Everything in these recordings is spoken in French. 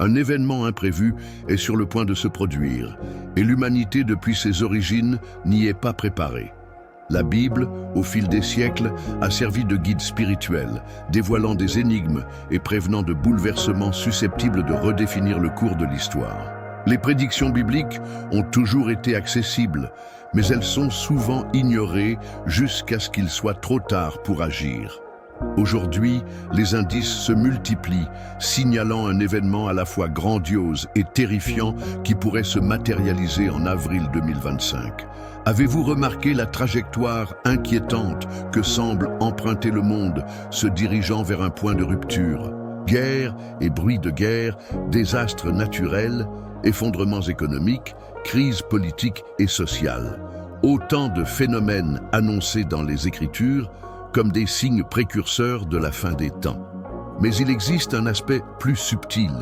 Un événement imprévu est sur le point de se produire, et l'humanité depuis ses origines n'y est pas préparée. La Bible, au fil des siècles, a servi de guide spirituel, dévoilant des énigmes et prévenant de bouleversements susceptibles de redéfinir le cours de l'histoire. Les prédictions bibliques ont toujours été accessibles, mais elles sont souvent ignorées jusqu'à ce qu'il soit trop tard pour agir. Aujourd'hui, les indices se multiplient, signalant un événement à la fois grandiose et terrifiant qui pourrait se matérialiser en avril 2025. Avez-vous remarqué la trajectoire inquiétante que semble emprunter le monde, se dirigeant vers un point de rupture? Guerre et bruit de guerre, désastres naturels, effondrements économiques, crises politiques et sociales. Autant de phénomènes annoncés dans les Écritures comme des signes précurseurs de la fin des temps. Mais il existe un aspect plus subtil,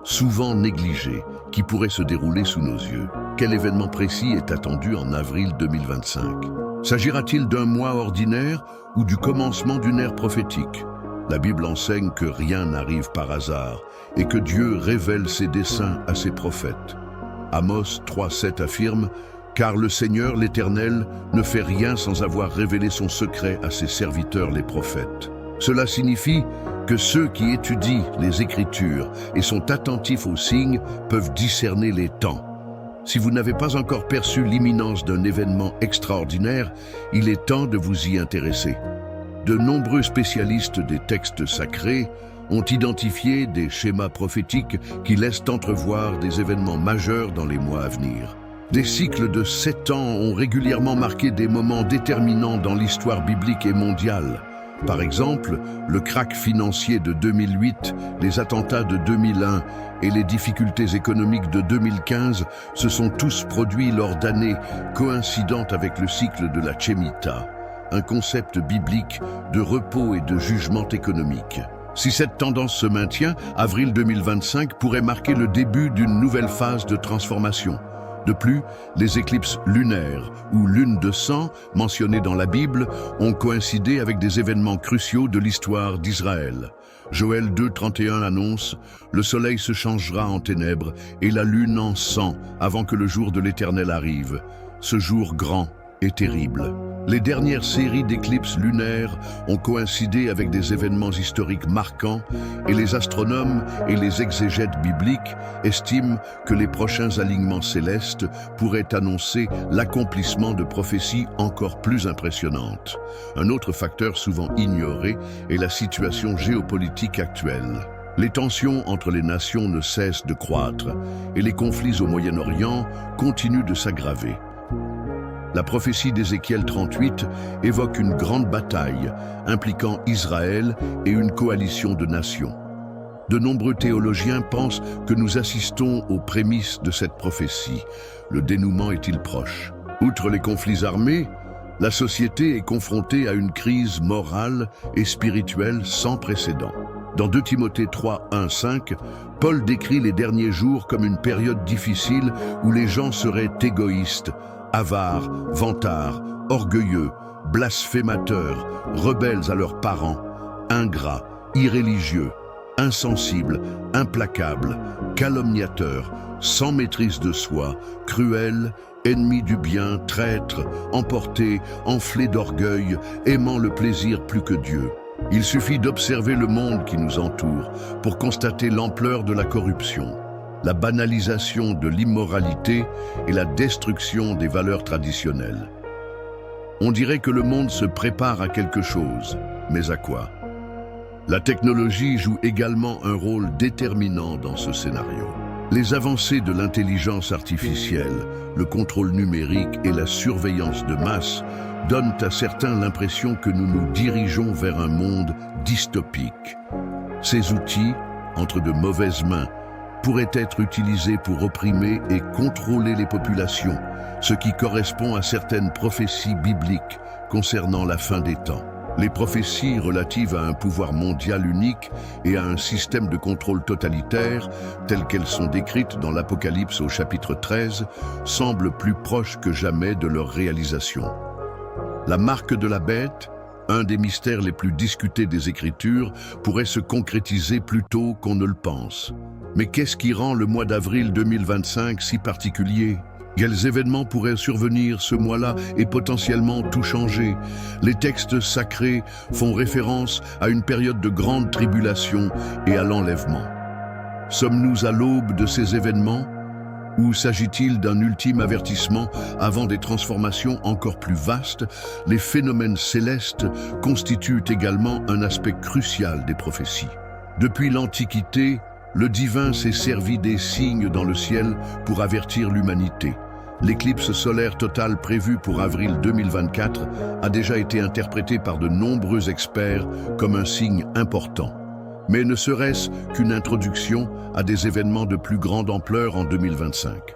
souvent négligé, qui pourrait se dérouler sous nos yeux. Quel événement précis est attendu en avril 2025? S'agira-t-il d'un mois ordinaire ou du commencement d'une ère prophétique? La Bible enseigne que rien n'arrive par hasard et que Dieu révèle ses desseins à ses prophètes. Amos 3,7 affirme « Car le Seigneur, l'Éternel, ne fait rien sans avoir révélé son secret à ses serviteurs les prophètes. » Cela signifie que ceux qui étudient les Écritures et sont attentifs aux signes peuvent discerner les temps. Si vous n'avez pas encore perçu l'imminence d'un événement extraordinaire, il est temps de vous y intéresser. De nombreux spécialistes des textes sacrés ont identifié des schémas prophétiques qui laissent entrevoir des événements majeurs dans les mois à venir. Des cycles de 7 ans ont régulièrement marqué des moments déterminants dans l'histoire biblique et mondiale. Par exemple, le krach financier de 2008, les attentats de 2001 et les difficultés économiques de 2015 se sont tous produits lors d'années coïncidantes avec le cycle de la Shemitah, un concept biblique de repos et de jugement économique. Si cette tendance se maintient, avril 2025 pourrait marquer le début d'une nouvelle phase de transformation. De plus, les éclipses lunaires ou lunes de sang mentionnées dans la Bible ont coïncidé avec des événements cruciaux de l'histoire d'Israël. Joël 2,31 annonce « Le soleil se changera en ténèbres et la lune en sang avant que le jour de l'Éternel arrive. Ce jour grand et terrible. » Les dernières séries d'éclipses lunaires ont coïncidé avec des événements historiques marquants et les astronomes et les exégètes bibliques estiment que les prochains alignements célestes pourraient annoncer l'accomplissement de prophéties encore plus impressionnantes. Un autre facteur souvent ignoré est la situation géopolitique actuelle. Les tensions entre les nations ne cessent de croître et les conflits au Moyen-Orient continuent de s'aggraver. La prophétie d'Ézéchiel 38 évoque une grande bataille impliquant Israël et une coalition de nations. De nombreux théologiens pensent que nous assistons aux prémices de cette prophétie. Le dénouement est-il proche? Outre les conflits armés, la société est confrontée à une crise morale et spirituelle sans précédent. Dans 2 Timothée 3, 1, 5, Paul décrit les derniers jours comme une période difficile où les gens seraient égoïstes, avares, vantards, orgueilleux, blasphémateurs, rebelles à leurs parents, ingrats, irréligieux, insensibles, implacables, calomniateurs, sans maîtrise de soi, cruels, ennemis du bien, traîtres, emportés, enflés d'orgueil, aimant le plaisir plus que Dieu. Il suffit d'observer le monde qui nous entoure pour constater l'ampleur de la corruption, la banalisation de l'immoralité et la destruction des valeurs traditionnelles. On dirait que le monde se prépare à quelque chose, mais à quoi? La technologie joue également un rôle déterminant dans ce scénario. Les avancées de l'intelligence artificielle, le contrôle numérique et la surveillance de masse donnent à certains l'impression que nous nous dirigeons vers un monde dystopique. Ces outils, entre de mauvaises mains, pourraient être utilisés pour opprimer et contrôler les populations, ce qui correspond à certaines prophéties bibliques concernant la fin des temps. Les prophéties relatives à un pouvoir mondial unique et à un système de contrôle totalitaire, telles qu'elles sont décrites dans l'Apocalypse au chapitre 13, semblent plus proches que jamais de leur réalisation. La marque de la bête, un des mystères les plus discutés des Écritures, pourrait se concrétiser plus tôt qu'on ne le pense. Mais qu'est-ce qui rend le mois d'avril 2025 si particulier? Quels événements pourraient survenir ce mois-là et potentiellement tout changer? Les textes sacrés font référence à une période de grande tribulation et à l'enlèvement. Sommes-nous à l'aube de ces événements? Ou s'agit-il d'un ultime avertissement avant des transformations encore plus vastes? Les phénomènes célestes constituent également un aspect crucial des prophéties. Depuis l'Antiquité, le divin s'est servi des signes dans le ciel pour avertir l'humanité. L'éclipse solaire totale prévue pour avril 2024 a déjà été interprétée par de nombreux experts comme un signe important. Mais ne serait-ce qu'une introduction à des événements de plus grande ampleur en 2025?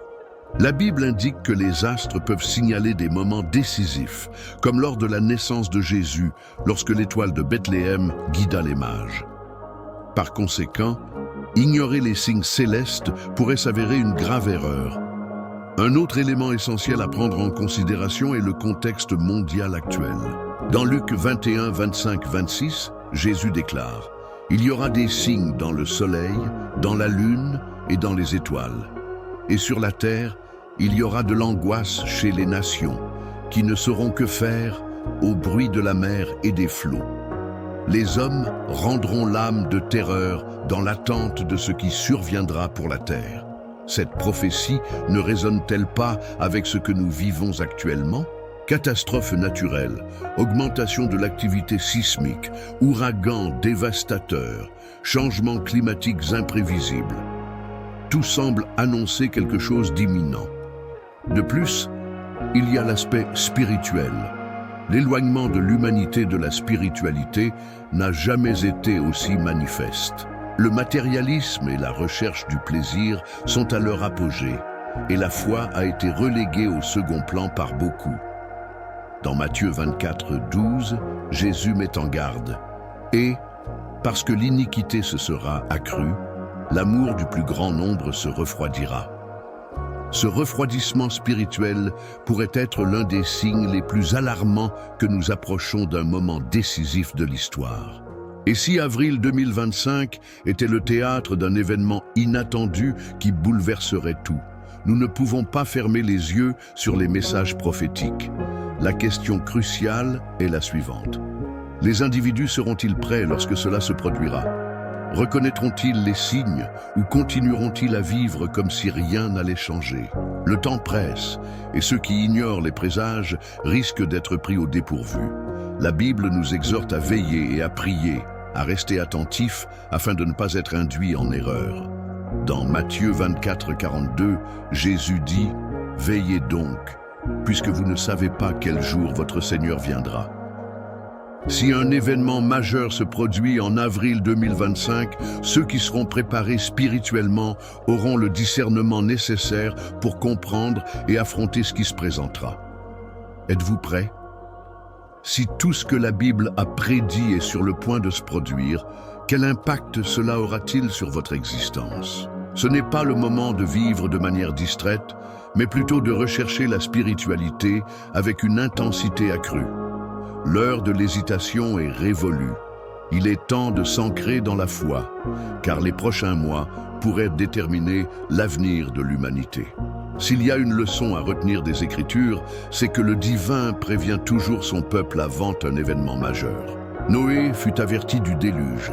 La Bible indique que les astres peuvent signaler des moments décisifs, comme lors de la naissance de Jésus, lorsque l'étoile de Bethléem guida les mages. Par conséquent, ignorer les signes célestes pourrait s'avérer une grave erreur. Un autre élément essentiel à prendre en considération est le contexte mondial actuel. Dans Luc 21, 25, 26, Jésus déclare: « Il y aura des signes dans le soleil, dans la lune et dans les étoiles. Et sur la terre, il y aura de l'angoisse chez les nations, qui ne sauront que faire au bruit de la mer et des flots. Les hommes rendront l'âme de terreur dans l'attente de ce qui surviendra pour la terre. » Cette prophétie ne résonne-t-elle pas avec ce que nous vivons actuellement? Catastrophes naturelles, augmentation de l'activité sismique, ouragans dévastateurs, changements climatiques imprévisibles. Tout semble annoncer quelque chose d'imminent. De plus, il y a l'aspect spirituel. L'éloignement de l'humanité de la spiritualité n'a jamais été aussi manifeste. Le matérialisme et la recherche du plaisir sont à leur apogée, et la foi a été reléguée au second plan par beaucoup. Dans Matthieu 24, 12, Jésus met en garde: « Et, parce que l'iniquité se sera accrue, l'amour du plus grand nombre se refroidira. » Ce refroidissement spirituel pourrait être l'un des signes les plus alarmants que nous approchons d'un moment décisif de l'histoire. Et si avril 2025 était le théâtre d'un événement inattendu qui bouleverserait tout, nous ne pouvons pas fermer les yeux sur les messages prophétiques. La question cruciale est la suivante. Les individus seront-ils prêts lorsque cela se produira? Reconnaîtront-ils les signes ou continueront-ils à vivre comme si rien n'allait changer? Le temps presse et ceux qui ignorent les présages risquent d'être pris au dépourvu. La Bible nous exhorte à veiller et à prier, à rester attentifs afin de ne pas être induits en erreur. Dans Matthieu 24, 42, Jésus dit: « Veillez donc, puisque vous ne savez pas quel jour votre Seigneur viendra. » Si un événement majeur se produit en avril 2025, ceux qui seront préparés spirituellement auront le discernement nécessaire pour comprendre et affronter ce qui se présentera. Êtes-vous prêts? Si tout ce que la Bible a prédit est sur le point de se produire, quel impact cela aura-t-il sur votre existence? Ce n'est pas le moment de vivre de manière distraite, mais plutôt de rechercher la spiritualité avec une intensité accrue. L'heure de l'hésitation est révolue. Il est temps de s'ancrer dans la foi, car les prochains mois pourraient déterminer l'avenir de l'humanité. S'il y a une leçon à retenir des Écritures, c'est que le divin prévient toujours son peuple avant un événement majeur. Noé fut averti du déluge.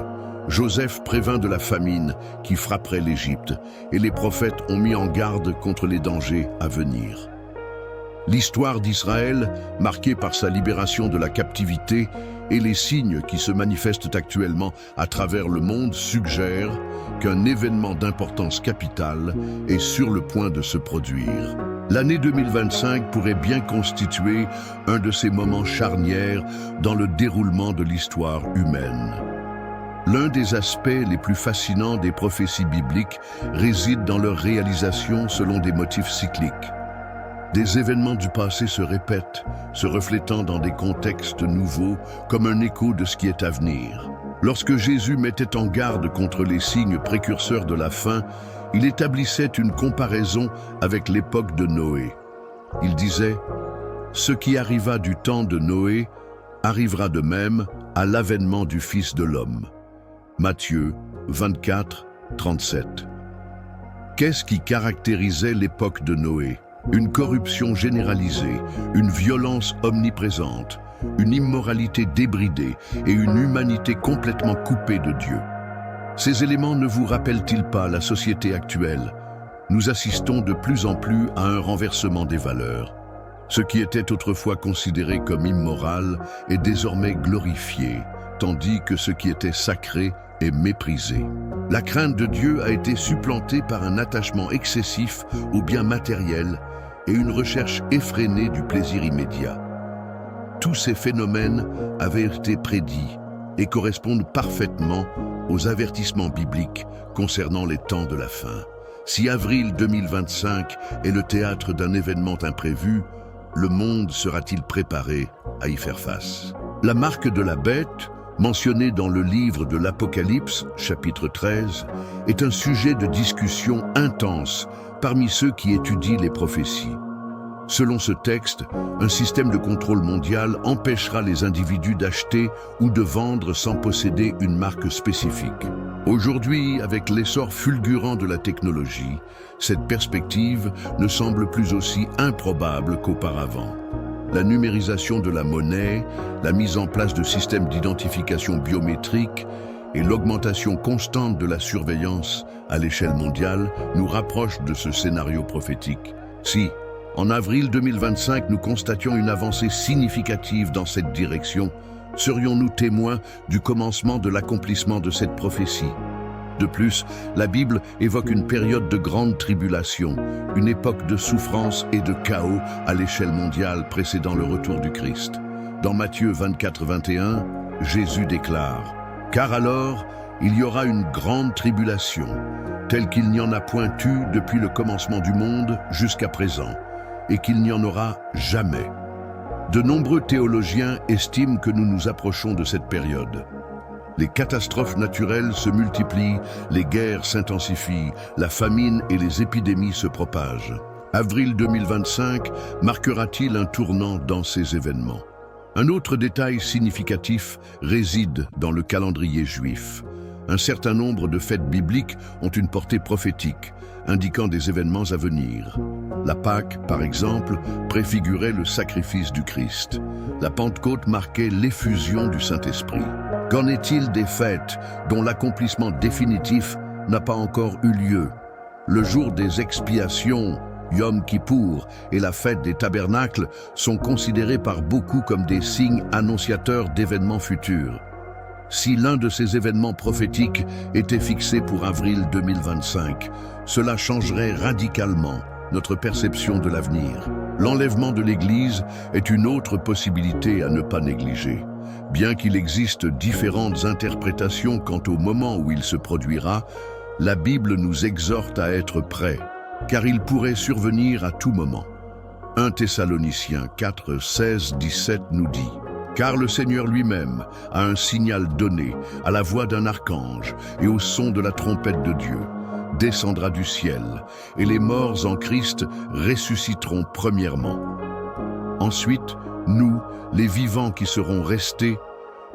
Joseph prévint de la famine qui frapperait l'Égypte, et les prophètes ont mis en garde contre les dangers à venir. L'histoire d'Israël, marquée par sa libération de la captivité, et les signes qui se manifestent actuellement à travers le monde suggèrent qu'un événement d'importance capitale est sur le point de se produire. L'année 2025 pourrait bien constituer un de ces moments charnières dans le déroulement de l'histoire humaine. L'un des aspects les plus fascinants des prophéties bibliques réside dans leur réalisation selon des motifs cycliques. Des événements du passé se répètent, se reflétant dans des contextes nouveaux comme un écho de ce qui est à venir. Lorsque Jésus mettait en garde contre les signes précurseurs de la fin, il établissait une comparaison avec l'époque de Noé. Il disait: « Ce qui arriva du temps de Noé arrivera de même à l'avènement du Fils de l'homme. » Matthieu 24, 37. Qu'est-ce qui caractérisait l'époque de Noé? Une corruption généralisée, une violence omniprésente, une immoralité débridée et une humanité complètement coupée de Dieu. Ces éléments ne vous rappellent-ils pas la société actuelle? Nous assistons de plus en plus à un renversement des valeurs. Ce qui était autrefois considéré comme immoral est désormais glorifié, tandis que ce qui était sacré est méprisé. La crainte de Dieu a été supplantée par un attachement excessif aux biens matériels et une recherche effrénée du plaisir immédiat. Tous ces phénomènes avaient été prédits et correspondent parfaitement aux avertissements bibliques concernant les temps de la fin. Si avril 2025 est le théâtre d'un événement imprévu, le monde sera-t-il préparé à y faire face? La marque de la bête, mentionnée dans le livre de l'Apocalypse, chapitre 13, est un sujet de discussion intense parmi ceux qui étudient les prophéties. Selon ce texte, un système de contrôle mondial empêchera les individus d'acheter ou de vendre sans posséder une marque spécifique. Aujourd'hui, avec l'essor fulgurant de la technologie, cette perspective ne semble plus aussi improbable qu'auparavant. La numérisation de la monnaie, la mise en place de systèmes d'identification biométrique et l'augmentation constante de la surveillance à l'échelle mondiale nous rapprochent de ce scénario prophétique. Si, en avril 2025, nous constations une avancée significative dans cette direction, serions-nous témoins du commencement de l'accomplissement de cette prophétie? De plus, la Bible évoque une période de grande tribulation, une époque de souffrance et de chaos à l'échelle mondiale précédant le retour du Christ. Dans Matthieu 24-21, Jésus déclare « Car alors, il y aura une grande tribulation, telle qu'il n'y en a point eu depuis le commencement du monde jusqu'à présent, et qu'il n'y en aura jamais. » De nombreux théologiens estiment que nous nous approchons de cette période. Les catastrophes naturelles se multiplient, les guerres s'intensifient, la famine et les épidémies se propagent. Avril 2025 marquera-t-il un tournant dans ces événements? Un autre détail significatif réside dans le calendrier juif. Un certain nombre de fêtes bibliques ont une portée prophétique, indiquant des événements à venir. La Pâque, par exemple, préfigurait le sacrifice du Christ. La Pentecôte marquait l'effusion du Saint-Esprit. Qu'en est-il des fêtes dont l'accomplissement définitif n'a pas encore eu lieu? Le jour des expiations, Yom Kippour, et la fête des tabernacles sont considérés par beaucoup comme des signes annonciateurs d'événements futurs. Si l'un de ces événements prophétiques était fixé pour avril 2025, cela changerait radicalement notre perception de l'avenir. L'enlèvement de l'Église est une autre possibilité à ne pas négliger. Bien qu'il existe différentes interprétations quant au moment où il se produira, la Bible nous exhorte à être prêts, car il pourrait survenir à tout moment. 1 Thessaloniciens 4, 16, 17 nous dit « Car le Seigneur lui-même a un signal donné à la voix d'un archange et au son de la trompette de Dieu, descendra du ciel, et les morts en Christ ressusciteront premièrement. Ensuite, nous, les vivants qui seront restés,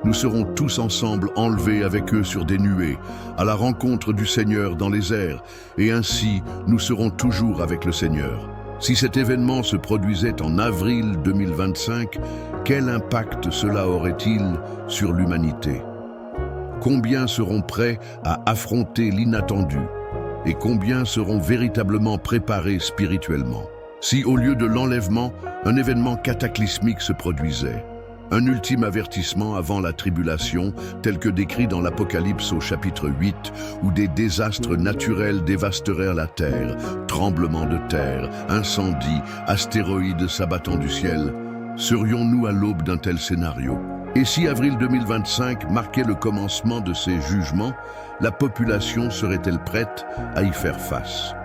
nous serons tous ensemble enlevés avec eux sur des nuées, à la rencontre du Seigneur dans les airs, et ainsi nous serons toujours avec le Seigneur. Si cet événement se produisait en avril 2025, quel impact cela aurait-il sur l'humanité? Combien seront prêts à affronter l'inattendu? Et combien seront véritablement préparés spirituellement? Si au lieu de l'enlèvement, un événement cataclysmique se produisait, un ultime avertissement avant la tribulation, tel que décrit dans l'Apocalypse au chapitre 8, où des désastres naturels dévasteraient la terre, tremblements de terre, incendies, astéroïdes s'abattant du ciel, serions-nous à l'aube d'un tel scénario? Et si avril 2025 marquait le commencement de ces jugements, la population serait-elle prête à y faire face?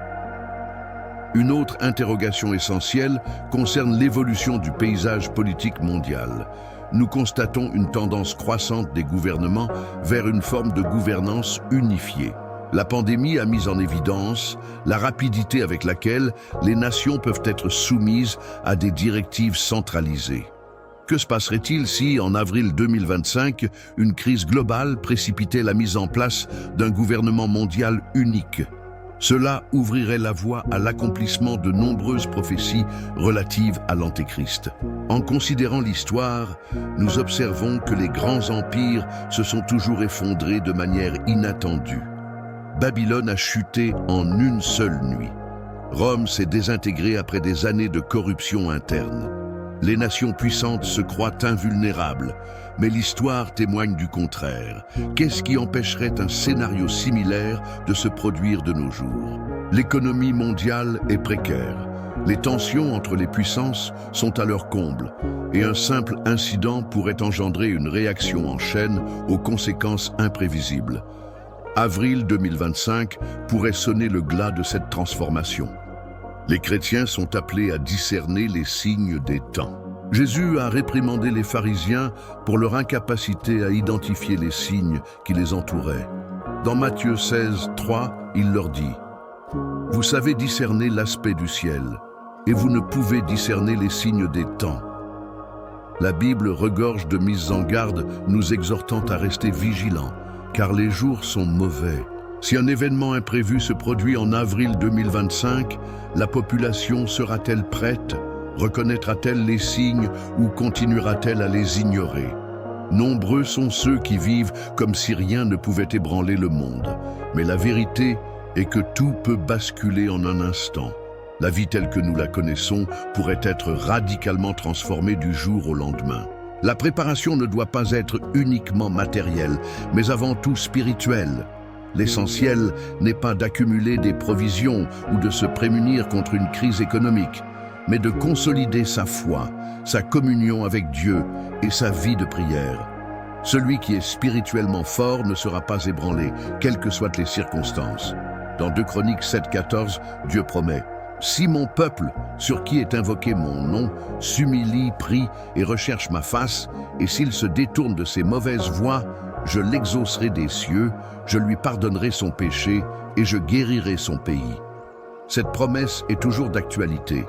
Une autre interrogation essentielle concerne l'évolution du paysage politique mondial. Nous constatons une tendance croissante des gouvernements vers une forme de gouvernance unifiée. La pandémie a mis en évidence la rapidité avec laquelle les nations peuvent être soumises à des directives centralisées. Que se passerait-il si, en avril 2025, une crise globale précipitait la mise en place d'un gouvernement mondial unique? Cela ouvrirait la voie à l'accomplissement de nombreuses prophéties relatives à l'Antéchrist. En considérant l'histoire, nous observons que les grands empires se sont toujours effondrés de manière inattendue. Babylone a chuté en une seule nuit. Rome s'est désintégrée après des années de corruption interne. Les nations puissantes se croient invulnérables, mais l'histoire témoigne du contraire. Qu'est-ce qui empêcherait un scénario similaire de se produire de nos jours? L'économie mondiale est précaire. Les tensions entre les puissances sont à leur comble, et un simple incident pourrait engendrer une réaction en chaîne aux conséquences imprévisibles. Avril 2025 pourrait sonner le glas de cette transformation. Les chrétiens sont appelés à discerner les signes des temps. Jésus a réprimandé les pharisiens pour leur incapacité à identifier les signes qui les entouraient. Dans Matthieu 16, 3, il leur dit « Vous savez discerner l'aspect du ciel, et vous ne pouvez discerner les signes des temps. » La Bible regorge de mises en garde nous exhortant à rester vigilants, car les jours sont mauvais. Si un événement imprévu se produit en avril 2025, la population sera-t-elle prête? Reconnaîtra-t-elle les signes ou continuera-t-elle à les ignorer? Nombreux sont ceux qui vivent comme si rien ne pouvait ébranler le monde. Mais la vérité est que tout peut basculer en un instant. La vie telle que nous la connaissons pourrait être radicalement transformée du jour au lendemain. La préparation ne doit pas être uniquement matérielle, mais avant tout spirituelle. L'essentiel n'est pas d'accumuler des provisions ou de se prémunir contre une crise économique, mais de consolider sa foi, sa communion avec Dieu et sa vie de prière. Celui qui est spirituellement fort ne sera pas ébranlé, quelles que soient les circonstances. Dans 2 Chroniques 7,14, Dieu promet « Si mon peuple, sur qui est invoqué mon nom, s'humilie, prie et recherche ma face, et s'il se détourne de ses mauvaises voies, je l'exaucerai des cieux, je lui pardonnerai son péché et je guérirai son pays. » Cette promesse est toujours d'actualité,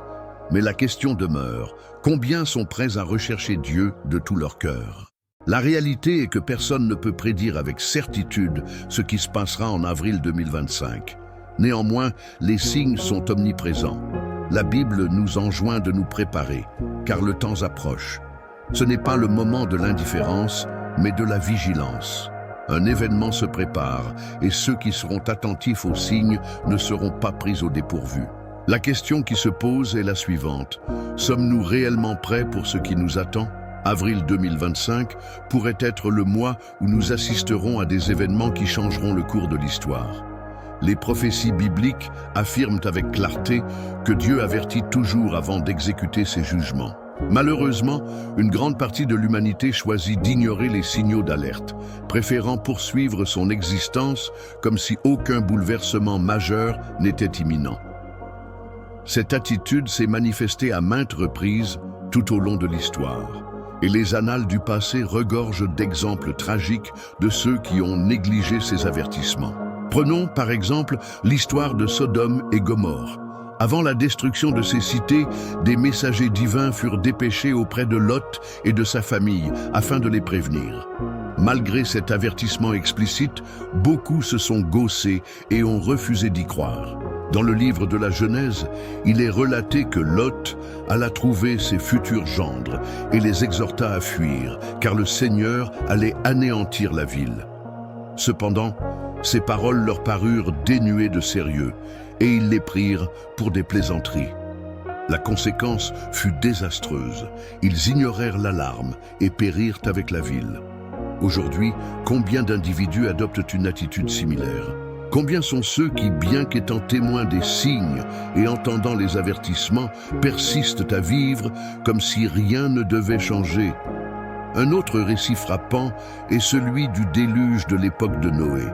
mais la question demeure, combien sont prêts à rechercher Dieu de tout leur cœur? La réalité est que personne ne peut prédire avec certitude ce qui se passera en avril 2025. Néanmoins, les signes sont omniprésents. La Bible nous enjoint de nous préparer, car le temps approche. Ce n'est pas le moment de l'indifférence, mais de la vigilance. Un événement se prépare et ceux qui seront attentifs aux signes ne seront pas pris au dépourvu. La question qui se pose est la suivante. Sommes-nous réellement prêts pour ce qui nous attend? Avril 2025 pourrait être le mois où nous assisterons à des événements qui changeront le cours de l'histoire. Les prophéties bibliques affirment avec clarté que Dieu avertit toujours avant d'exécuter ses jugements. Malheureusement, une grande partie de l'humanité choisit d'ignorer les signaux d'alerte, préférant poursuivre son existence comme si aucun bouleversement majeur n'était imminent. Cette attitude s'est manifestée à maintes reprises tout au long de l'histoire, et les annales du passé regorgent d'exemples tragiques de ceux qui ont négligé ces avertissements. Prenons par exemple l'histoire de Sodome et Gomorrhe. Avant la destruction de ces cités, des messagers divins furent dépêchés auprès de Lot et de sa famille afin de les prévenir. Malgré cet avertissement explicite, beaucoup se sont gaussés et ont refusé d'y croire. Dans le livre de la Genèse, il est relaté que Lot alla trouver ses futurs gendres et les exhorta à fuir, car le Seigneur allait anéantir la ville. Cependant, ces paroles leur parurent dénuées de sérieux, et ils les prirent pour des plaisanteries. La conséquence fut désastreuse. Ils ignorèrent l'alarme et périrent avec la ville. Aujourd'hui, combien d'individus adoptent une attitude similaire? Combien sont ceux qui, bien qu'étant témoins des signes et entendant les avertissements, persistent à vivre comme si rien ne devait changer? Un autre récit frappant est celui du déluge de l'époque de Noé.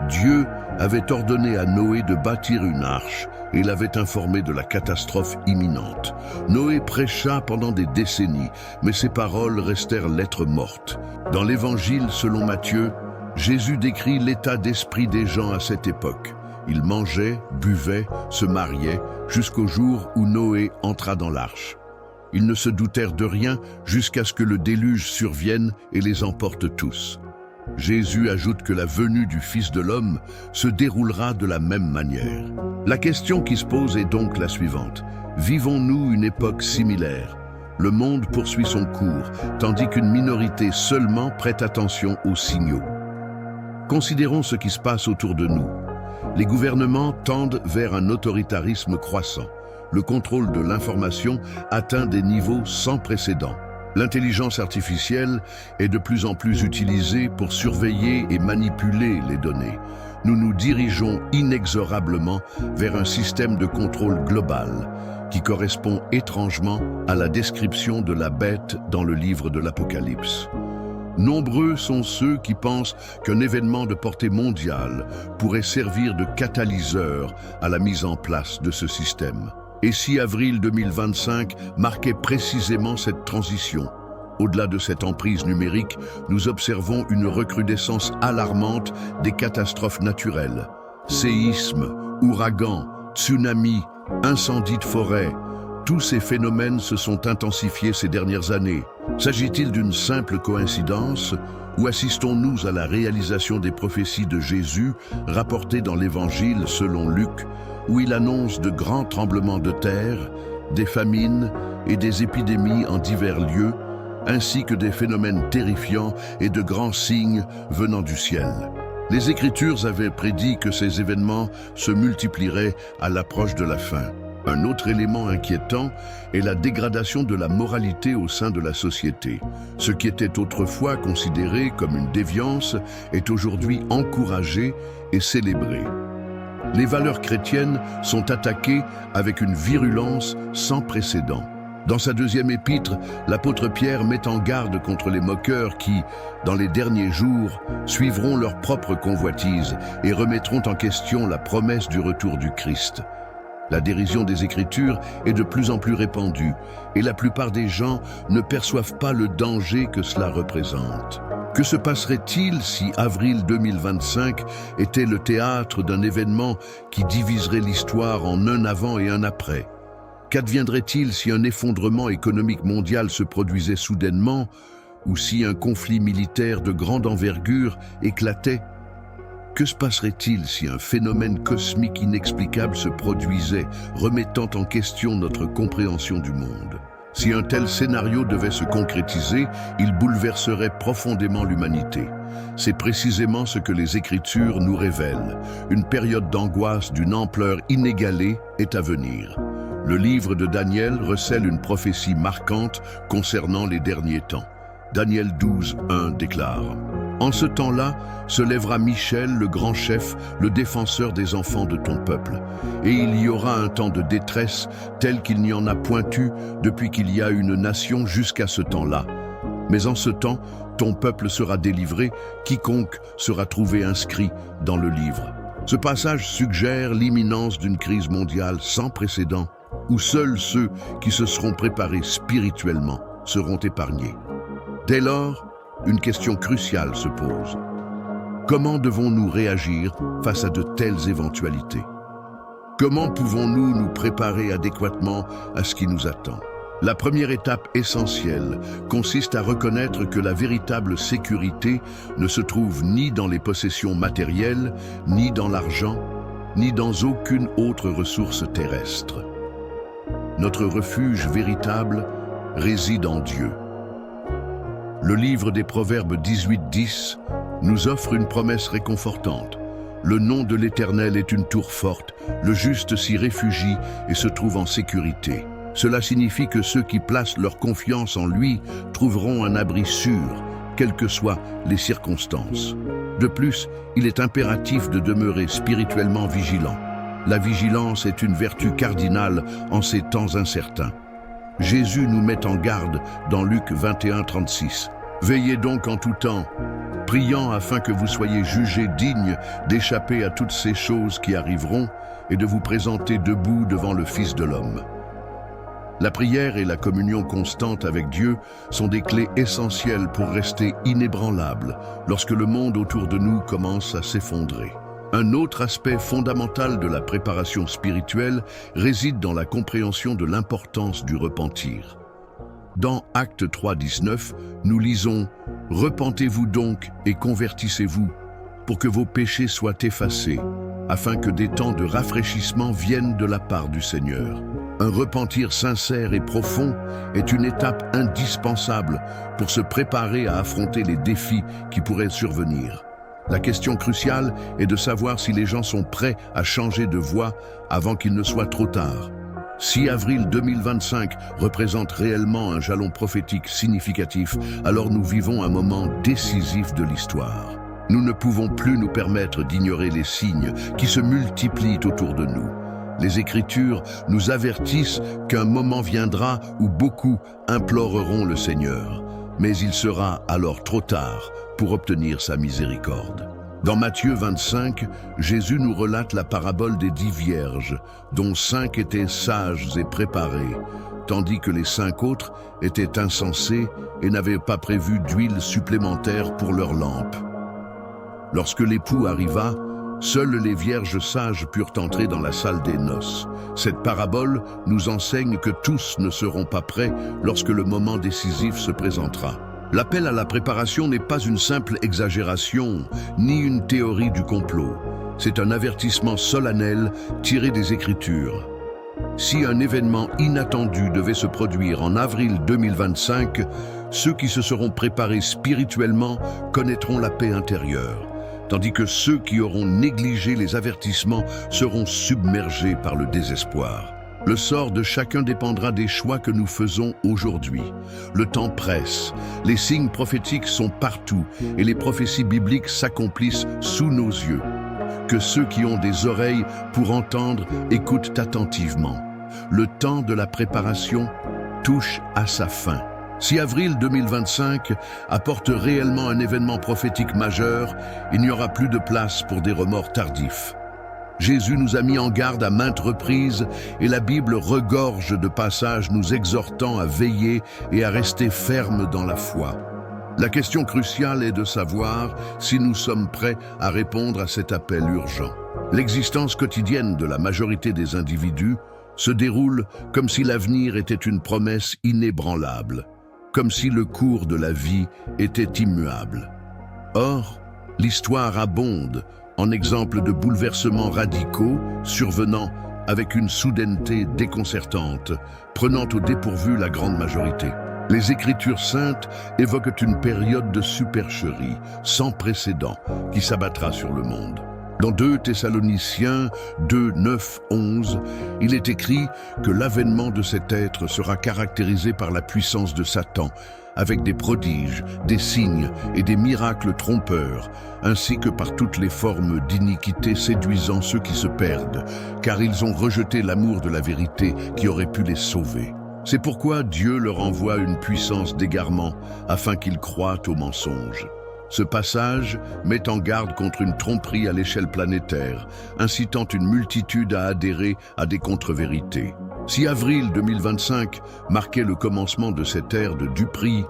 Dieu avait ordonné à Noé de bâtir une arche et l'avait informé de la catastrophe imminente. Noé prêcha pendant des décennies, mais ses paroles restèrent lettres mortes. Dans l'Évangile selon Matthieu, Jésus décrit l'état d'esprit des gens à cette époque. Ils mangeaient, buvaient, se mariaient, jusqu'au jour où Noé entra dans l'arche. Ils ne se doutèrent de rien jusqu'à ce que le déluge survienne et les emporte tous. Jésus ajoute que la venue du Fils de l'homme se déroulera de la même manière. La question qui se pose est donc la suivante. Vivons-nous une époque similaire? Le monde poursuit son cours, tandis qu'une minorité seulement prête attention aux signaux. Considérons ce qui se passe autour de nous. Les gouvernements tendent vers un autoritarisme croissant. Le contrôle de l'information atteint des niveaux sans précédent. L'intelligence artificielle est de plus en plus utilisée pour surveiller et manipuler les données. Nous nous dirigeons inexorablement vers un système de contrôle global qui correspond étrangement à la description de la bête dans le livre de l'Apocalypse. Nombreux sont ceux qui pensent qu'un événement de portée mondiale pourrait servir de catalyseur à la mise en place de ce système. Et si avril 2025 marquait précisément cette transition? Au-delà de cette emprise numérique, nous observons une recrudescence alarmante des catastrophes naturelles. Séismes, ouragans, tsunamis, incendies de forêt, tous ces phénomènes se sont intensifiés ces dernières années. S'agit-il d'une simple coïncidence ou assistons-nous à la réalisation des prophéties de Jésus rapportées dans l'Évangile selon Luc, où il annonce de grands tremblements de terre, des famines et des épidémies en divers lieux, ainsi que des phénomènes terrifiants et de grands signes venant du ciel. Les Écritures avaient prédit que ces événements se multiplieraient à l'approche de la fin. Un autre élément inquiétant est la dégradation de la moralité au sein de la société. Ce qui était autrefois considéré comme une déviance est aujourd'hui encouragé et célébré. Les valeurs chrétiennes sont attaquées avec une virulence sans précédent. Dans sa deuxième épître, l'apôtre Pierre met en garde contre les moqueurs qui, dans les derniers jours, suivront leur propre convoitise et remettront en question la promesse du retour du Christ. La dérision des Écritures est de plus en plus répandue et la plupart des gens ne perçoivent pas le danger que cela représente. Que se passerait-il si avril 2025 était le théâtre d'un événement qui diviserait l'histoire en un avant et un après? Qu'adviendrait-il si un effondrement économique mondial se produisait soudainement ou si un conflit militaire de grande envergure éclatait? Que se passerait-il si un phénomène cosmique inexplicable se produisait, remettant en question notre compréhension du monde? Si un tel scénario devait se concrétiser, il bouleverserait profondément l'humanité. C'est précisément ce que les Écritures nous révèlent. Une période d'angoisse d'une ampleur inégalée est à venir. Le livre de Daniel recèle une prophétie marquante concernant les derniers temps. Daniel 12:1 déclare: « En ce temps-là, se lèvera Michel, le grand chef, le défenseur des enfants de ton peuple. Et il y aura un temps de détresse tel qu'il n'y en a point eu depuis qu'il y a une nation jusqu'à ce temps-là. Mais en ce temps, ton peuple sera délivré, quiconque sera trouvé inscrit dans le livre. » Ce passage suggère l'imminence d'une crise mondiale sans précédent, où seuls ceux qui se seront préparés spirituellement seront épargnés. Dès lors, une question cruciale se pose. Comment devons-nous réagir face à de telles éventualités? Comment pouvons-nous nous préparer adéquatement à ce qui nous attend? La première étape essentielle consiste à reconnaître que la véritable sécurité ne se trouve ni dans les possessions matérielles, ni dans l'argent, ni dans aucune autre ressource terrestre. Notre refuge véritable réside en Dieu. Le livre des Proverbes 18:10 nous offre une promesse réconfortante. Le nom de l'Éternel est une tour forte, le juste s'y réfugie et se trouve en sécurité. Cela signifie que ceux qui placent leur confiance en lui trouveront un abri sûr, quelles que soient les circonstances. De plus, il est impératif de demeurer spirituellement vigilant. La vigilance est une vertu cardinale en ces temps incertains. Jésus nous met en garde dans Luc 21:36. « Veillez donc en tout temps, priant afin que vous soyez jugés dignes d'échapper à toutes ces choses qui arriveront et de vous présenter debout devant le Fils de l'homme. » La prière et la communion constante avec Dieu sont des clés essentielles pour rester inébranlables lorsque le monde autour de nous commence à s'effondrer. Un autre aspect fondamental de la préparation spirituelle réside dans la compréhension de l'importance du repentir. Dans Actes 3:19, nous lisons « Repentez-vous donc et convertissez-vous, pour que vos péchés soient effacés, afin que des temps de rafraîchissement viennent de la part du Seigneur. Un repentir sincère et profond est une étape indispensable pour se préparer à affronter les défis qui pourraient survenir. La question cruciale est de savoir si les gens sont prêts à changer de voie avant qu'il ne soit trop tard. Si avril 2025 représente réellement un jalon prophétique significatif, alors nous vivons un moment décisif de l'histoire. Nous ne pouvons plus nous permettre d'ignorer les signes qui se multiplient autour de nous. Les Écritures nous avertissent qu'un moment viendra où beaucoup imploreront le Seigneur, mais il sera alors trop tard pour obtenir sa miséricorde. Dans Matthieu 25, Jésus nous relate la parabole des 10 vierges, dont 5 étaient sages et préparées, tandis que les 5 autres étaient insensées et n'avaient pas prévu d'huile supplémentaire pour leurs lampes. Lorsque l'époux arriva, seules les vierges sages purent entrer dans la salle des noces. Cette parabole nous enseigne que tous ne seront pas prêts lorsque le moment décisif se présentera. L'appel à la préparation n'est pas une simple exagération, ni une théorie du complot. C'est un avertissement solennel tiré des Écritures. Si un événement inattendu devait se produire en avril 2025, ceux qui se seront préparés spirituellement connaîtront la paix intérieure, tandis que ceux qui auront négligé les avertissements seront submergés par le désespoir. Le sort de chacun dépendra des choix que nous faisons aujourd'hui. Le temps presse, les signes prophétiques sont partout et les prophéties bibliques s'accomplissent sous nos yeux. Que ceux qui ont des oreilles pour entendre écoutent attentivement. Le temps de la préparation touche à sa fin. Si avril 2025 apporte réellement un événement prophétique majeur, il n'y aura plus de place pour des remords tardifs. Jésus nous a mis en garde à maintes reprises et la Bible regorge de passages nous exhortant à veiller et à rester fermes dans la foi. La question cruciale est de savoir si nous sommes prêts à répondre à cet appel urgent. L'existence quotidienne de la majorité des individus se déroule comme si l'avenir était une promesse inébranlable, comme si le cours de la vie était immuable. Or, l'histoire abonde en exemples de bouleversements radicaux survenant avec une soudaineté déconcertante, prenant au dépourvu la grande majorité. Les Écritures saintes évoquent une période de supercherie sans précédent qui s'abattra sur le monde. Dans 2 Thessaloniciens 2, 9, 11, il est écrit que l'avènement de cet être sera caractérisé par la puissance de Satan, avec des prodiges, des signes et des miracles trompeurs, ainsi que par toutes les formes d'iniquité séduisant ceux qui se perdent, car ils ont rejeté l'amour de la vérité qui aurait pu les sauver. C'est pourquoi Dieu leur envoie une puissance d'égarement, afin qu'ils croient au mensonge. Ce passage met en garde contre une tromperie à l'échelle planétaire, incitant une multitude à adhérer à des contre-vérités. Si avril 2025 marquait le commencement de cette ère de duperie,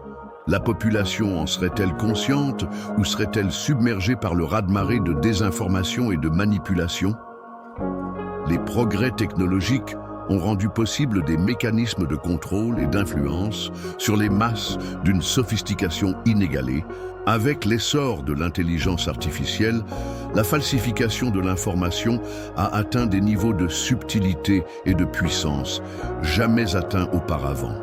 la population en serait-elle consciente ou serait-elle submergée par le raz-de-marée de désinformation et de manipulation? Les progrès technologiques ont rendu possible des mécanismes de contrôle et d'influence sur les masses d'une sophistication inégalée. Avec l'essor de l'intelligence artificielle, la falsification de l'information a atteint des niveaux de subtilité et de puissance jamais atteints auparavant.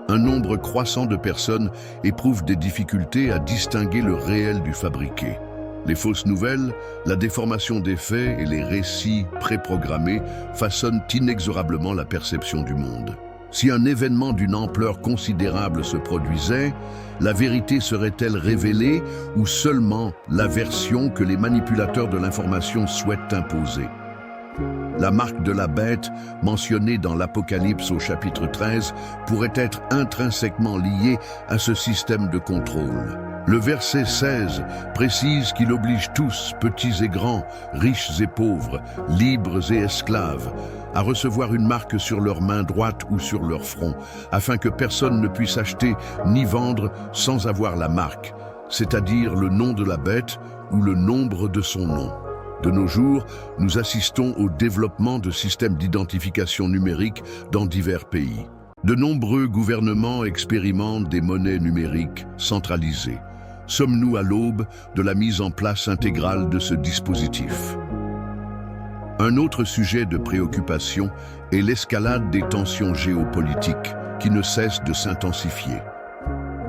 Un nombre croissant de personnes éprouvent des difficultés à distinguer le réel du fabriqué. Les fausses nouvelles, la déformation des faits et les récits préprogrammés façonnent inexorablement la perception du monde. Si un événement d'une ampleur considérable se produisait, la vérité serait-elle révélée ou seulement la version que les manipulateurs de l'information souhaitent imposer? La marque de la bête, mentionnée dans l'Apocalypse au chapitre 13, pourrait être intrinsèquement liée à ce système de contrôle. Le verset 16 précise qu'il oblige tous, petits et grands, riches et pauvres, libres et esclaves, à recevoir une marque sur leur main droite ou sur leur front, afin que personne ne puisse acheter ni vendre sans avoir la marque, c'est-à-dire le nom de la bête ou le nombre de son nom. De nos jours, nous assistons au développement de systèmes d'identification numérique dans divers pays. De nombreux gouvernements expérimentent des monnaies numériques centralisées. Sommes-nous à l'aube de la mise en place intégrale de ce dispositif? Un autre sujet de préoccupation est l'escalade des tensions géopolitiques qui ne cessent de s'intensifier.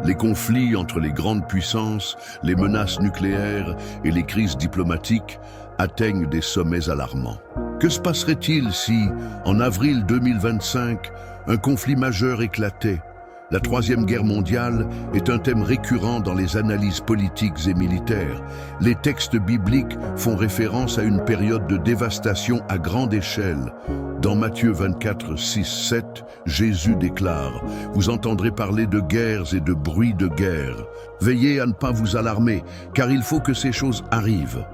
Les conflits entre les grandes puissances, les menaces nucléaires et les crises diplomatiques atteignent des sommets alarmants. Que se passerait-il si, en avril 2025, un conflit majeur éclatait? La Troisième Guerre mondiale est un thème récurrent dans les analyses politiques et militaires. Les textes bibliques font référence à une période de dévastation à grande échelle. Dans Matthieu 24, 6, 7, Jésus déclare « Vous entendrez parler de guerres et de bruits de guerre. Veillez à ne pas vous alarmer, car il faut que ces choses arrivent.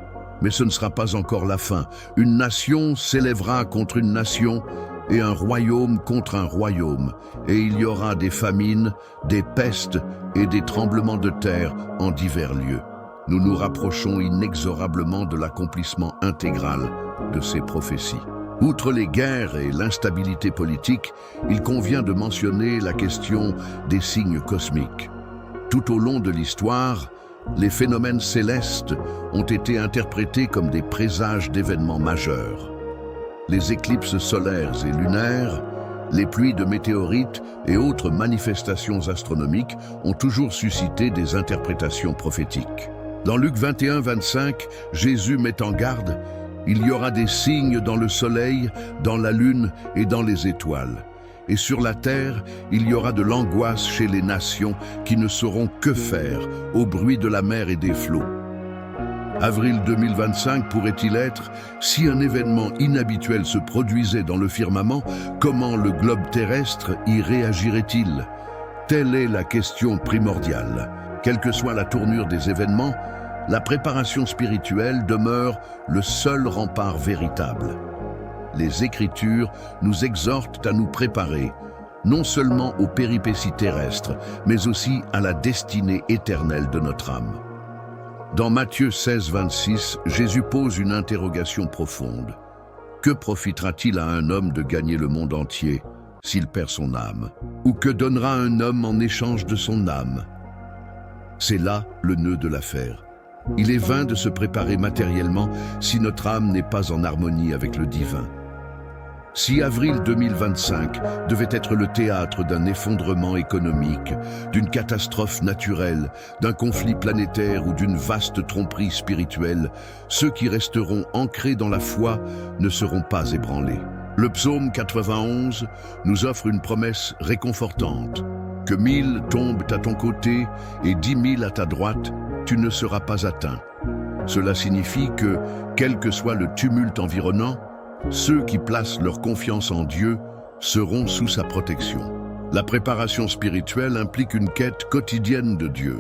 Mais ce ne sera pas encore la fin. Une nation s'élèvera contre une nation, et un royaume contre un royaume, et il y aura des famines, des pestes et des tremblements de terre en divers lieux. » Nous nous rapprochons inexorablement de l'accomplissement intégral de ces prophéties. Outre les guerres et l'instabilité politique, il convient de mentionner la question des signes cosmiques. Tout au long de l'histoire, les phénomènes célestes ont été interprétés comme des présages d'événements majeurs. Les éclipses solaires et lunaires, les pluies de météorites et autres manifestations astronomiques ont toujours suscité des interprétations prophétiques. Dans Luc 21-25, Jésus met en garde « Il y aura des signes dans le soleil, dans la lune et dans les étoiles. Et sur la terre, il y aura de l'angoisse chez les nations qui ne sauront que faire au bruit de la mer et des flots. » Avril 2025 pourrait-il être, si un événement inhabituel se produisait dans le firmament, comment le globe terrestre y réagirait-il? Telle est la question primordiale. Quelle que soit la tournure des événements, la préparation spirituelle demeure le seul rempart véritable. Les Écritures nous exhortent à nous préparer, non seulement aux péripéties terrestres, mais aussi à la destinée éternelle de notre âme. Dans Matthieu 16, 26, Jésus pose une interrogation profonde. Que profitera-t-il à un homme de gagner le monde entier s'il perd son âme? Ou que donnera un homme en échange de son âme? C'est là le nœud de l'affaire. Il est vain de se préparer matériellement si notre âme n'est pas en harmonie avec le divin. Si avril 2025 devait être le théâtre d'un effondrement économique, d'une catastrophe naturelle, d'un conflit planétaire ou d'une vaste tromperie spirituelle, ceux qui resteront ancrés dans la foi ne seront pas ébranlés. Le psaume 91 nous offre une promesse réconfortante. Que 1000 tombent à ton côté et 10 000 à ta droite, tu ne seras pas atteint. Cela signifie que, quel que soit le tumulte environnant, ceux qui placent leur confiance en Dieu seront sous sa protection. La préparation spirituelle implique une quête quotidienne de Dieu.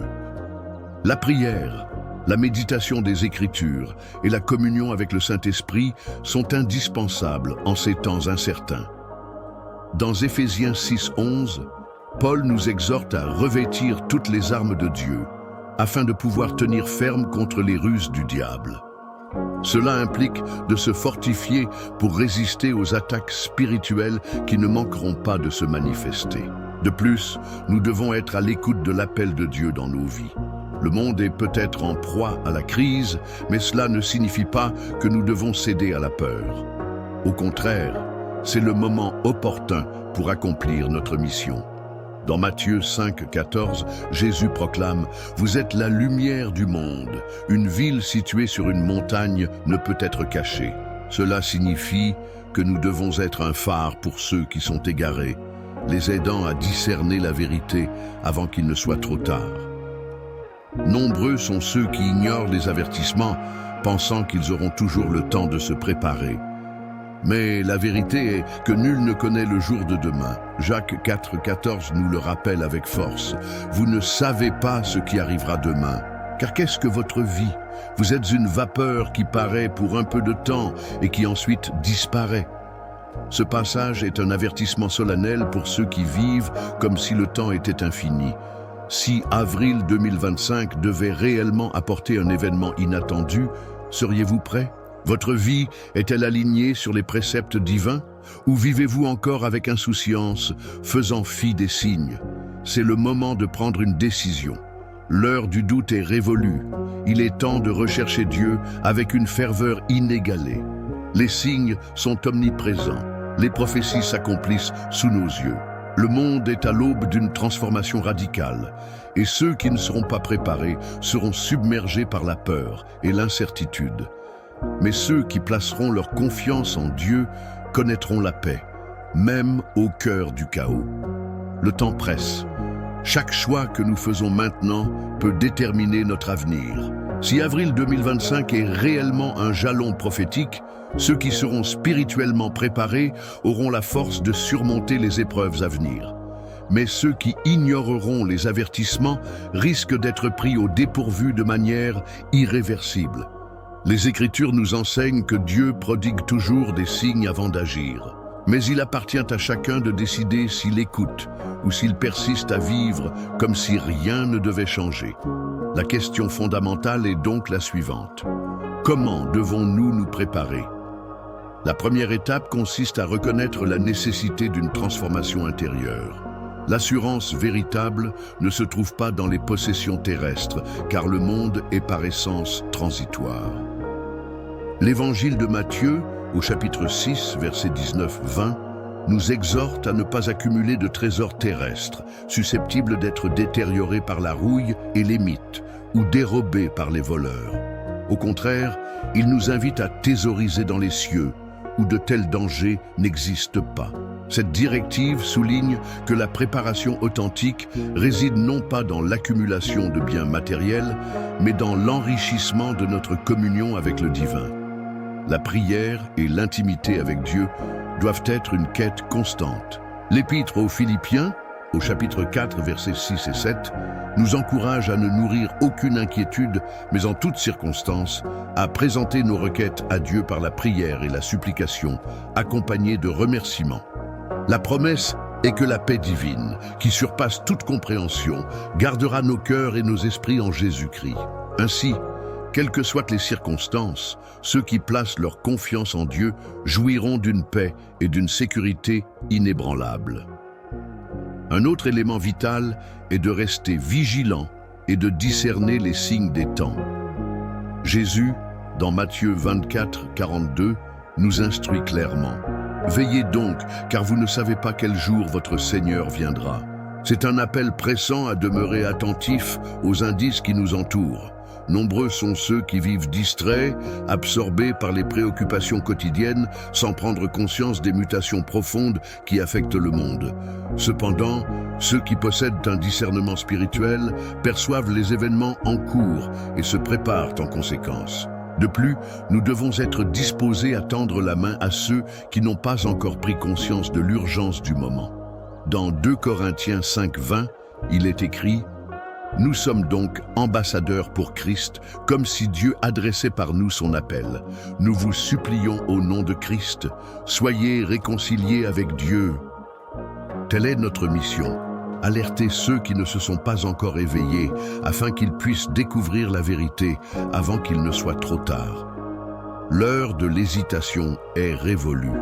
La prière, la méditation des Écritures et la communion avec le Saint-Esprit sont indispensables en ces temps incertains. Dans Éphésiens 6:11, Paul nous exhorte à revêtir toutes les armes de Dieu, afin de pouvoir tenir ferme contre les ruses du diable. Cela implique de se fortifier pour résister aux attaques spirituelles qui ne manqueront pas de se manifester. De plus, nous devons être à l'écoute de l'appel de Dieu dans nos vies. Le monde est peut-être en proie à la crise, mais cela ne signifie pas que nous devons céder à la peur. Au contraire, c'est le moment opportun pour accomplir notre mission. Dans Matthieu 5, 14, Jésus proclame « Vous êtes la lumière du monde. Une ville située sur une montagne ne peut être cachée. » Cela signifie que nous devons être un phare pour ceux qui sont égarés, les aidant à discerner la vérité avant qu'il ne soit trop tard. Nombreux sont ceux qui ignorent les avertissements, pensant qu'ils auront toujours le temps de se préparer. Mais la vérité est que nul ne connaît le jour de demain. Jacques 4, 14 nous le rappelle avec force. Vous ne savez pas ce qui arrivera demain. Car qu'est-ce que votre vie? Vous êtes une vapeur qui paraît pour un peu de temps et qui ensuite disparaît. Ce passage est un avertissement solennel pour ceux qui vivent comme si le temps était infini. Si avril 2025 devait réellement apporter un événement inattendu, seriez-vous prêts? Votre vie est-elle alignée sur les préceptes divins ou vivez-vous encore avec insouciance, faisant fi des signes? C'est le moment de prendre une décision. L'heure du doute est révolue. Il est temps de rechercher Dieu avec une ferveur inégalée. Les signes sont omniprésents. Les prophéties s'accomplissent sous nos yeux. Le monde est à l'aube d'une transformation radicale, et ceux qui ne seront pas préparés seront submergés par la peur et l'incertitude. Mais ceux qui placeront leur confiance en Dieu connaîtront la paix, même au cœur du chaos. Le temps presse. Chaque choix que nous faisons maintenant peut déterminer notre avenir. Si avril 2025 est réellement un jalon prophétique, ceux qui seront spirituellement préparés auront la force de surmonter les épreuves à venir. Mais ceux qui ignoreront les avertissements risquent d'être pris au dépourvu de manière irréversible. Les Écritures nous enseignent que Dieu prodigue toujours des signes avant d'agir. Mais il appartient à chacun de décider s'il écoute ou s'il persiste à vivre comme si rien ne devait changer. La question fondamentale est donc la suivante. Comment devons-nous nous préparer? La première étape consiste à reconnaître la nécessité d'une transformation intérieure. L'assurance véritable ne se trouve pas dans les possessions terrestres, car le monde est par essence transitoire. L'Évangile de Matthieu, au chapitre 6, versets 19-20, nous exhorte à ne pas accumuler de trésors terrestres, susceptibles d'être détériorés par la rouille et les mythes, ou dérobés par les voleurs. Au contraire, il nous invite à thésauriser dans les cieux, où de tels dangers n'existent pas. Cette directive souligne que la préparation authentique réside non pas dans l'accumulation de biens matériels, mais dans l'enrichissement de notre communion avec le divin. La prière et l'intimité avec Dieu doivent être une quête constante. L'Épître aux Philippiens, au chapitre 4, versets 6 et 7, nous encourage à ne nourrir aucune inquiétude, mais en toutes circonstances, à présenter nos requêtes à Dieu par la prière et la supplication, accompagnées de remerciements. La promesse est que la paix divine, qui surpasse toute compréhension, gardera nos cœurs et nos esprits en Jésus-Christ. Ainsi, quelles que soient les circonstances, ceux qui placent leur confiance en Dieu jouiront d'une paix et d'une sécurité inébranlables. Un autre élément vital est de rester vigilant et de discerner les signes des temps. Jésus, dans Matthieu 24, 42, nous instruit clairement. « Veillez donc, car vous ne savez pas quel jour votre Seigneur viendra. » C'est un appel pressant à demeurer attentif aux indices qui nous entourent. Nombreux sont ceux qui vivent distraits, absorbés par les préoccupations quotidiennes, sans prendre conscience des mutations profondes qui affectent le monde. Cependant, ceux qui possèdent un discernement spirituel perçoivent les événements en cours et se préparent en conséquence. De plus, nous devons être disposés à tendre la main à ceux qui n'ont pas encore pris conscience de l'urgence du moment. Dans 2 Corinthiens 5:20, il est écrit « Nous sommes donc ambassadeurs pour Christ, comme si Dieu adressait par nous son appel. Nous vous supplions au nom de Christ, soyez réconciliés avec Dieu. » Telle est notre mission, alerter ceux qui ne se sont pas encore éveillés, afin qu'ils puissent découvrir la vérité avant qu'il ne soit trop tard. L'heure de l'hésitation est révolue.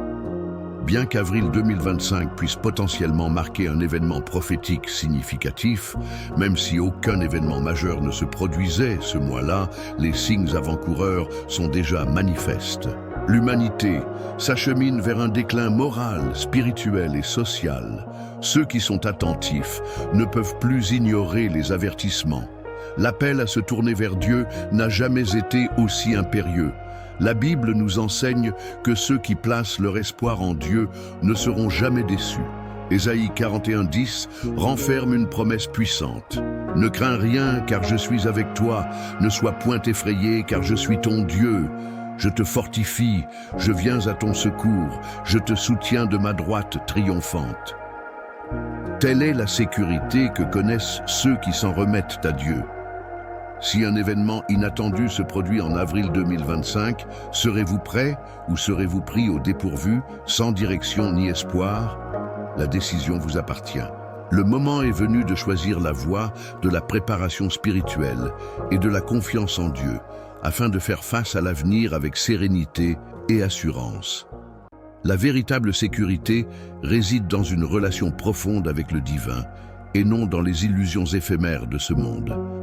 Bien qu'avril 2025 puisse potentiellement marquer un événement prophétique significatif, même si aucun événement majeur ne se produisait ce mois-là, les signes avant-coureurs sont déjà manifestes. L'humanité s'achemine vers un déclin moral, spirituel et social. Ceux qui sont attentifs ne peuvent plus ignorer les avertissements. L'appel à se tourner vers Dieu n'a jamais été aussi impérieux. La Bible nous enseigne que ceux qui placent leur espoir en Dieu ne seront jamais déçus. Ésaïe 41:10 renferme une promesse puissante. « Ne crains rien, car je suis avec toi. Ne sois point effrayé, car je suis ton Dieu. Je te fortifie, je viens à ton secours, je te soutiens de ma droite triomphante. » Telle est la sécurité que connaissent ceux qui s'en remettent à Dieu. Si un événement inattendu se produit en avril 2025, serez-vous prêt ou serez-vous pris au dépourvu, sans direction ni espoir? La décision vous appartient. Le moment est venu de choisir la voie de la préparation spirituelle et de la confiance en Dieu, afin de faire face à l'avenir avec sérénité et assurance. La véritable sécurité réside dans une relation profonde avec le divin et non dans les illusions éphémères de ce monde.